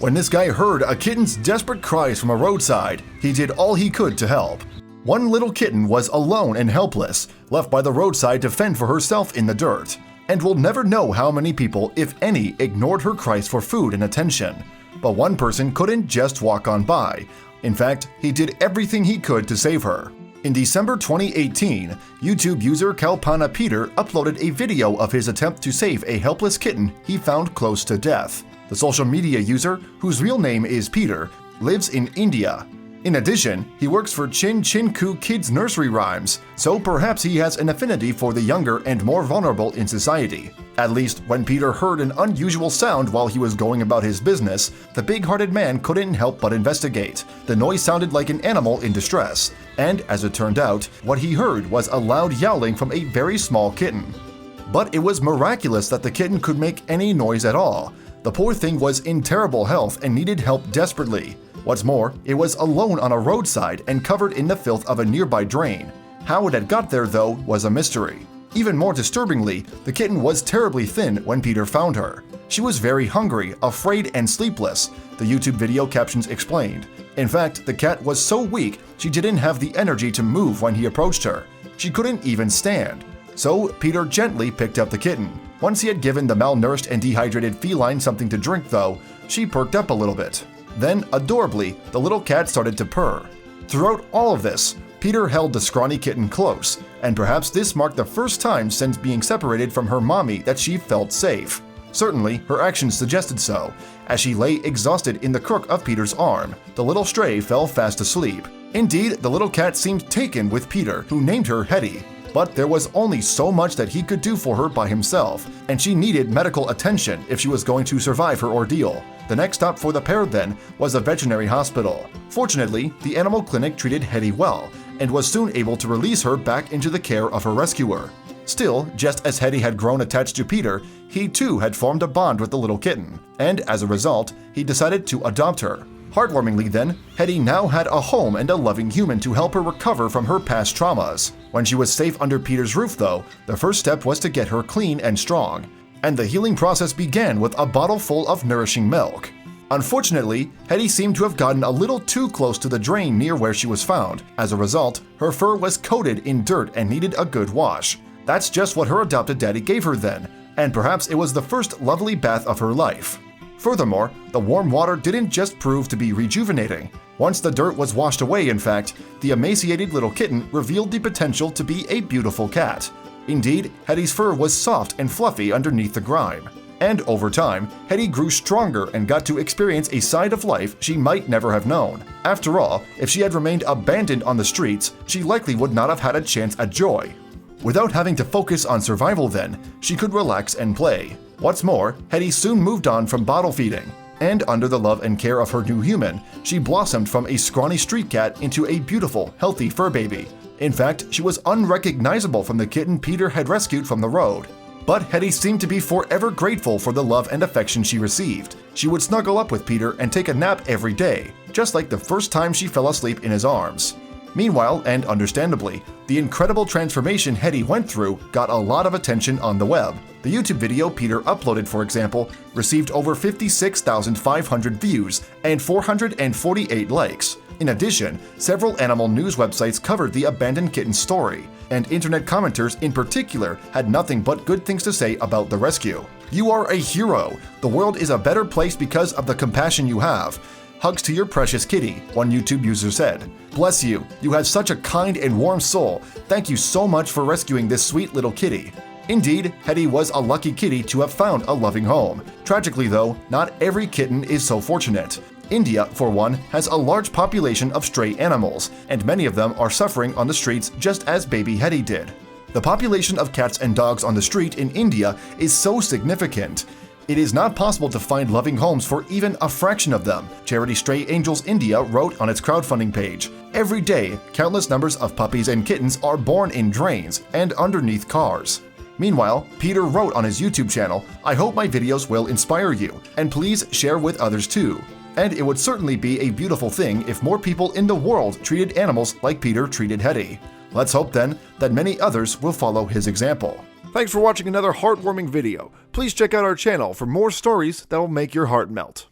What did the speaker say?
When this guy heard a kitten's desperate cries from a roadside, he did all he could to help. One little kitten was alone and helpless, left by the roadside to fend for herself in the dirt. And we'll never know how many people, if any, ignored her cries for food and attention. But one person couldn't just walk on by. In fact, he did everything he could to save her. In December 2018, YouTube user Kalpana Peter uploaded a video of his attempt to save a helpless kitten he found close to death. The social media user, whose real name is Peter, lives in India. In addition, he works for Chin Chinku Kids Nursery Rhymes, so perhaps he has an affinity for the younger and more vulnerable in society. At least, when Peter heard an unusual sound while he was going about his business, the big-hearted man couldn't help but investigate. The noise sounded like an animal in distress, and as it turned out, what he heard was a loud yowling from a very small kitten. But it was miraculous that the kitten could make any noise at all. The poor thing was in terrible health and needed help desperately. What's more, it was alone on a roadside and covered in the filth of a nearby drain. How it had got there, though, was a mystery. Even more disturbingly, the kitten was terribly thin when Peter found her. She was very hungry, afraid, and sleepless, the YouTube video captions explained. In fact, the cat was so weak she didn't have the energy to move when he approached her. She couldn't even stand. So Peter gently picked up the kitten. Once he had given the malnourished and dehydrated feline something to drink, though, she perked up a little bit. Then, adorably, the little cat started to purr. Throughout all of this, Peter held the scrawny kitten close, and perhaps this marked the first time since being separated from her mommy that she felt safe. Certainly, her actions suggested so. As she lay exhausted in the crook of Peter's arm, the little stray fell fast asleep. Indeed, the little cat seemed taken with Peter, who named her Hetty. But there was only so much that he could do for her by himself, and she needed medical attention if she was going to survive her ordeal. The next stop for the pair, then, was a veterinary hospital. Fortunately, the animal clinic treated Hetty well, and was soon able to release her back into the care of her rescuer. Still, just as Hetty had grown attached to Peter, he too had formed a bond with the little kitten, and as a result, he decided to adopt her. Heartwarmingly then, Hetty now had a home and a loving human to help her recover from her past traumas. When she was safe under Peter's roof, though, the first step was to get her clean and strong. And the healing process began with a bottle full of nourishing milk. Unfortunately, Hetty seemed to have gotten a little too close to the drain near where she was found. As a result, her fur was coated in dirt and needed a good wash. That's just what her adopted daddy gave her then, and perhaps it was the first lovely bath of her life. Furthermore, the warm water didn't just prove to be rejuvenating. Once the dirt was washed away, in fact, the emaciated little kitten revealed the potential to be a beautiful cat. Indeed, Hetty's fur was soft and fluffy underneath the grime. And over time, Hetty grew stronger and got to experience a side of life she might never have known. After all, if she had remained abandoned on the streets, she likely would not have had a chance at joy. Without having to focus on survival then, she could relax and play. What's more, Hetty soon moved on from bottle feeding, and under the love and care of her new human, she blossomed from a scrawny street cat into a beautiful, healthy fur baby. In fact, she was unrecognizable from the kitten Peter had rescued from the road. But Hetty seemed to be forever grateful for the love and affection she received. She would snuggle up with Peter and take a nap every day, just like the first time she fell asleep in his arms. Meanwhile, and understandably, the incredible transformation Hetty went through got a lot of attention on the web. The YouTube video Peter uploaded, for example, received over 56,500 views and 448 likes. In addition, several animal news websites covered the abandoned kitten's story, and internet commenters in particular had nothing but good things to say about the rescue. "You are a hero. The world is a better place because of the compassion you have. Hugs to your precious kitty," one YouTube user said. "Bless you. You have such a kind and warm soul. Thank you so much for rescuing this sweet little kitty." Indeed, Hetty was a lucky kitty to have found a loving home. Tragically, though, not every kitten is so fortunate. India, for one, has a large population of stray animals, and many of them are suffering on the streets just as baby Hetty did. The population of cats and dogs on the street in India is so significant. It is not possible to find loving homes for even a fraction of them, charity Stray Angels India wrote on its crowdfunding page. Every day, countless numbers of puppies and kittens are born in drains and underneath cars. Meanwhile, Peter wrote on his YouTube channel, "I hope my videos will inspire you, and please share with others too." And it would certainly be a beautiful thing if more people in the world treated animals like Peter treated Hetty. Let's hope then that many others will follow his example. Thanks for watching another heartwarming video. Please check out our channel for more stories that will make your heart melt.